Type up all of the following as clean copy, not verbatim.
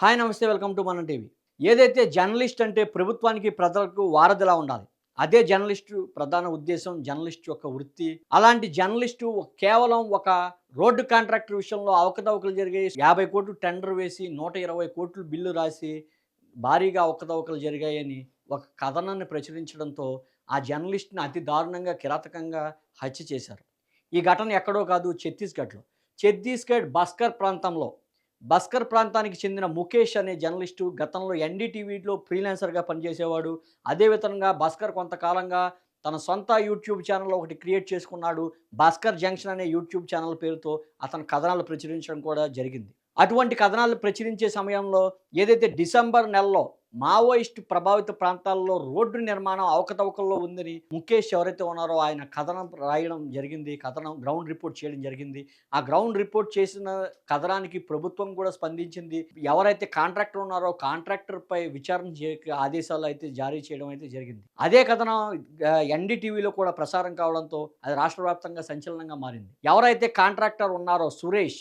Hi నమస్తే welcome to మనం TV. ఏదైతే జర్నలిస్ట్ అంటే ప్రభుత్వానికి, ప్రజలకు వారధిలా ఉండాలి. అదే జర్నలిస్టు ప్రధాన ఉద్దేశ్యం, జర్నలిస్ట్ యొక్క వృత్తి. అలాంటి జర్నలిస్టు కేవలం ఒక రోడ్డు కాంట్రాక్టర్ విషయంలో అవకతవకలు జరిగాయి. 50,00,00,000 టెండర్ వేసి 120,00,00,000 బిల్లు రాసి భారీగా అవకతవకలు జరిగాయని ఒక కథనాన్ని ప్రచురించడంతో ఆ జర్నలిస్ట్‌ని అతి దారుణంగా, కిరాతకంగా హత్య చేశారు. ఈ ఘటన ఎక్కడో కాదు, ఛత్తీస్‌గఢ్‌లో. ఛత్తీస్‌గఢ్ బస్కర్ ప్రాంతంలో బస్కర్ ప్రాంతానికి చెందిన ముఖేష్ అనే జర్నలిస్టు గతంలో ఎన్‌డీటీవీలో ఫ్రీలాన్సర్‌గా పనిచేసేవాడు. అదే విధంగా బస్కర్ కొంతకాలంగా తన సొంత యూట్యూబ్ ఛానెల్ ఒకటి క్రియేట్ చేసుకున్నాడు. 'భాస్కర్ జంక్షన్' అనే యూట్యూబ్ ఛానెల్ పేరుతో అతను కథనాలు ప్రచురించడం కూడా జరిగింది. అటువంటి కథనాలు ప్రచురించే సమయంలో ఏదైతే డిసెంబర్ నెలలో మావోయిస్ట్ ప్రభావిత ప్రాంతాల్లో రోడ్డు నిర్మాణం అవకతవకల్లో ఉందని ముఖేష్ ఎవరైతే ఉన్నారో ఆయన కథనం రాయడం జరిగింది. కథనం గ్రౌండ్ రిపోర్ట్ చేయడం జరిగింది. ఆ గ్రౌండ్ రిపోర్ట్ చేసిన కథనానికి ప్రభుత్వం కూడా స్పందించింది. ఎవరైతే కాంట్రాక్టర్ ఉన్నారో కాంట్రాక్టర్‌పై విచారణ ఆదేశాలు అయితే జారీ చేయడం అయితే జరిగింది. అదే కథనం ఎన్‌డీటీవీలో కూడా ప్రసారం కావడంతో అది రాష్ట్ర వ్యాప్తంగా సంచలనంగా మారింది. ఎవరైతే కాంట్రాక్టర్ ఉన్నారో సురేష్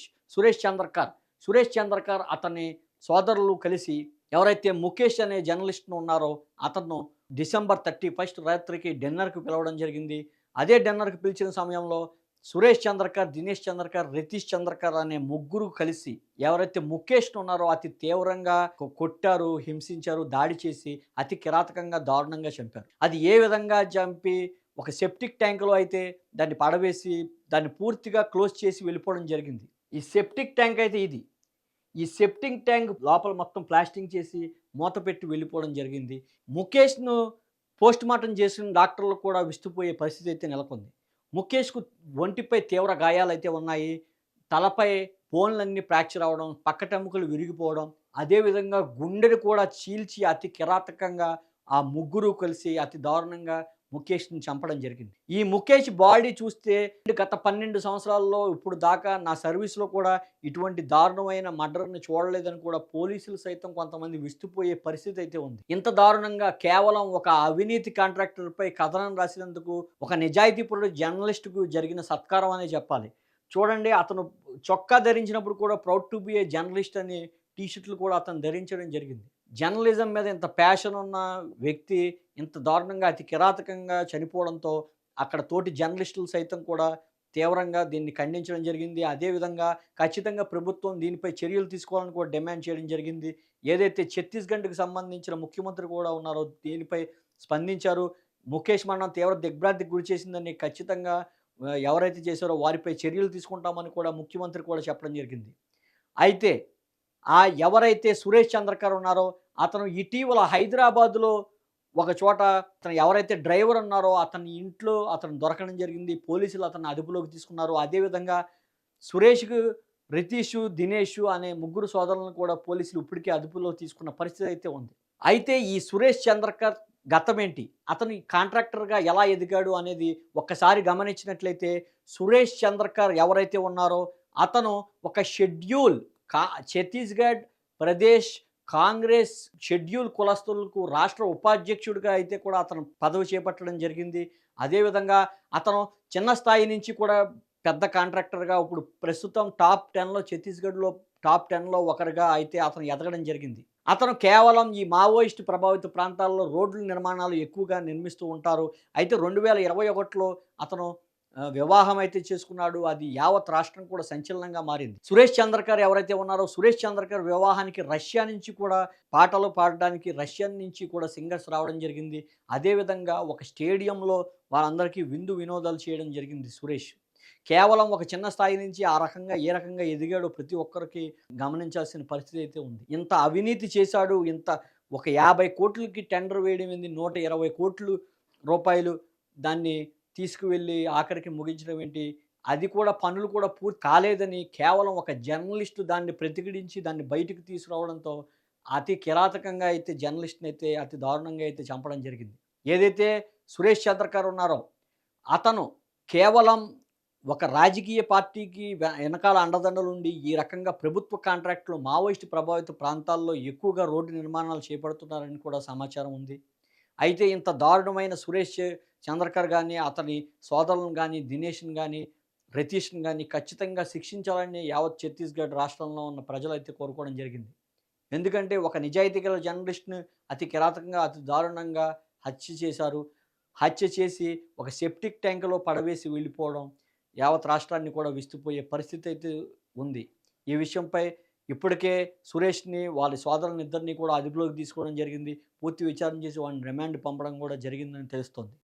చంద్రకర్ అతని సోదరులు కలిసి ఎవరైతే ముఖేష్ అనే జర్నలిస్ట్‌ను ఉన్నారో అతను డిసెంబర్ 31 రాత్రికి డిన్నర్‌కి పిలవడం జరిగింది. అదే డిన్నర్‌కి పిలిచిన సమయంలో సురేష్ చంద్రకర్, దినేష్ చంద్రకర్, రితీష్ చంద్రకర్ అనే ముగ్గురు కలిసి ఎవరైతే ముఖేష్‌ను ఉన్నారో అతి తీవ్రంగా కొట్టారు, హింసించారు, దాడి చేసి అతి కిరాతకంగా, దారుణంగా చంపారు. అది ఏ విధంగా చంపి ఒక సెప్టిక్ ట్యాంక్‌లో అయితే దాన్ని పడవేసి దాన్ని పూర్తిగా క్లోజ్ చేసి వెళ్ళిపోవడం జరిగింది. ఈ సెప్టిక్ ట్యాంక్ అయితే ఇది. ఈ సెప్టింగ్ ట్యాంక్ లోపల మొత్తం ప్లాస్టింగ్ చేసి మూత పెట్టి వెళ్ళిపోవడం జరిగింది. ముఖేష్‌ను పోస్ట్‌మార్టం చేసిన డాక్టర్లు కూడా విస్తుపోయే పరిస్థితి అయితే నెలకొంది. ముఖేష్‌కు ఒంటిపై తీవ్ర గాయాలైతే ఉన్నాయి. తలపై బోన్‌లన్నీ ఫ్రాక్చర్ అవ్వడం, పక్కటెముకలు విరిగిపోవడం, అదేవిధంగా గుండెను కూడా చీల్చి అతి కిరాతకంగా ఆ ముగ్గురు కలిసి అతి దారుణంగా ముఖేష్‌ని చంపడం జరిగింది. ఈ ముఖేష్ బాడీ చూస్తే గత 12 సంవత్సరాల్లో ఇప్పుడు దాకా నా సర్వీస్‌లో కూడా ఇటువంటి దారుణమైన మర్డర్‌ని చూడలేదని కూడా పోలీసులు సైతం కొంతమంది విస్తుపోయే పరిస్థితి అయితే ఉంది. ఇంత దారుణంగా కేవలం ఒక అవినీతి కాంట్రాక్టర్‌పై కథనం రాసినందుకు ఒక నిజాయితీపరుడు జర్నలిస్ట్‌కు జరిగిన సత్కారం అనే చెప్పాలి. చూడండి, అతను చొక్కా ధరించినప్పుడు కూడా proud to be A journalist అని టీ షర్టులు కూడా అతను ధరించడం జరిగింది. జర్నలిజం మీద ఇంత ప్యాషన్ ఉన్న వ్యక్తి ఇంత దారుణంగా అతి కిరాతకంగా చనిపోవడంతో అక్కడ తోటి జర్నలిస్టులు సైతం కూడా తీవ్రంగా దీన్ని ఖండించడం జరిగింది. అదేవిధంగా ఖచ్చితంగా ప్రభుత్వం దీనిపై చర్యలు తీసుకోవాలని కూడా డిమాండ్ చేయడం జరిగింది. ఏదైతే ఛత్తీస్‌గఢ్‌కి సంబంధించిన ముఖ్యమంత్రి కూడా ఉన్నారో దీనిపై స్పందించారు. ముఖేష్ మరణం తీవ్ర దిగ్భ్రాంతికి గురి చేసిందని ఖచ్చితంగా ఎవరైతే చేశారో వారిపై చర్యలు తీసుకుంటామని కూడా ముఖ్యమంత్రి కూడా చెప్పడం జరిగింది. అయితే ఆ ఎవరైతే సురేష్ చంద్రకర్ ఉన్నారో అతను ఇటీవల హైదరాబాద్‌లో ఒక చోట అతను ఎవరైతే డ్రైవర్ ఉన్నారో అతని ఇంట్లో అతను దొరకడం జరిగింది. పోలీసులు అతన్ని అదుపులోకి తీసుకున్నారు. అదేవిధంగా సురేష్‌కు, రితీషు, దినేషు అనే ముగ్గురు సోదరులను కూడా పోలీసులు ఇప్పటికే అదుపులో తీసుకున్న పరిస్థితి అయితే ఉంది. అయితే ఈ సురేష్ చంద్రకర్ గతమేంటి? అతను కాంట్రాక్టర్‌గా ఎలా ఎదిగాడు అనేది ఒక్కసారి గమనించినట్లయితే సురేష్ చంద్రకర్ ఎవరైతే ఉన్నారో అతను ఒక షెడ్యూల్ కా ఛత్తీస్‌గఢ్ ప్రదేశ్ కాంగ్రెస్ షెడ్యూల్ కులస్తులకు రాష్ట్ర ఉపాధ్యక్షుడిగా అయితే కూడా అతను పదవి చేపట్టడం జరిగింది. అదేవిధంగా అతను చిన్న స్థాయి నుంచి కూడా పెద్ద కాంట్రాక్టర్‌గా ఇప్పుడు ప్రస్తుతం టాప్ 10లో ఛత్తీస్‌గఢ్‌లో టాప్ 10లో ఒకరుగా అయితే అతను ఎదగడం జరిగింది. అతను కేవలం ఈ మావోయిస్ట్ ప్రభావిత ప్రాంతాల్లో రోడ్ల నిర్మాణాలు ఎక్కువగా నిర్మిస్తూ ఉంటారు. అయితే 2021లో అతను వివాహం అయితే చేసుకున్నాడు. అది యావత్ రాష్ట్రం కూడా సంచలనంగా మారింది. సురేష్ చంద్రకర్ ఎవరైతే ఉన్నారో సురేష్ చంద్రకర్ వివాహానికి రష్యా నుంచి కూడా పాటలు పాడడానికి రష్యా నుంచి కూడా సింగర్స్ రావడం జరిగింది. అదేవిధంగా ఒక స్టేడియంలో వాళ్ళందరికీ విందు వినోదాలు చేయడం జరిగింది సురేష్. కేవలం ఒక చిన్న స్థాయి నుంచి ఆ రకంగా ఏ రకంగా ఎదిగాడో ప్రతి ఒక్కరికి గమనించాల్సిన పరిస్థితి అయితే ఉంది. ఇంత అవినీతి చేశాడు. ఒక 50,00,00,000కి టెండర్ వేయడం ఏంది, 120,00,00,000 రూపాయలు దాన్ని తీసుకువెళ్ళి ఆఖరికి ముగించడం ఏంటి? అది కూడా పనులు కూడా పూర్తి కాలేదని కేవలం ఒక జర్నలిస్టు దాన్ని ప్రతిఘటించి దాన్ని బయటికి తీసుకురావడంతో అతి కిరాతకంగా అయితే జర్నలిస్ట్‌నైతే అతి దారుణంగా అయితే చంపడం జరిగింది. ఏదైతే సురేష్ చంద్రకర్ ఉన్నారో అతను కేవలం ఒక రాజకీయ పార్టీకి వెనకాల అండదండలుండి ఈ రకంగా ప్రభుత్వ కాంట్రాక్టులు మావోయిస్ట్ ప్రభావిత ప్రాంతాల్లో ఎక్కువగా రోడ్డు నిర్మాణాలు చేపడుతున్నారని కూడా సమాచారం ఉంది. అయితే ఇంత దారుణమైన సురేష్ చంద్రకర్ గాని, అతని సోదరులను గాని, దినేష్‌ని గాని, రతీష్‌ని గాని ఖచ్చితంగా శిక్షించాలని యావత్ ఛత్తీస్‌గఢ్ రాష్ట్రంలో ఉన్న ప్రజలైతే కోరుకోవడం జరిగింది. ఎందుకంటే ఒక నిజాయితీ గల జర్నలిస్ట్‌ని అతి కిరాతకంగా, అతి దారుణంగా హత్య చేశారు. హత్య చేసి ఒక సెప్టిక్ ట్యాంక్‌లో పడవేసి వెళ్ళిపోవడం, యావత్ రాష్ట్రాన్ని కూడా విస్తుపోయే పరిస్థితి అయితే ఉంది. ఈ విషయంపై ఇప్పటికే సురేష్‌ని, వాళ్ళ సోదరులనిద్దరిని కూడా అదుపులోకి తీసుకోవడం జరిగింది. పూర్తి విచారణ చేసి వాడిని రిమాండ్ పంపడం కూడా జరిగిందని తెలుస్తోంది.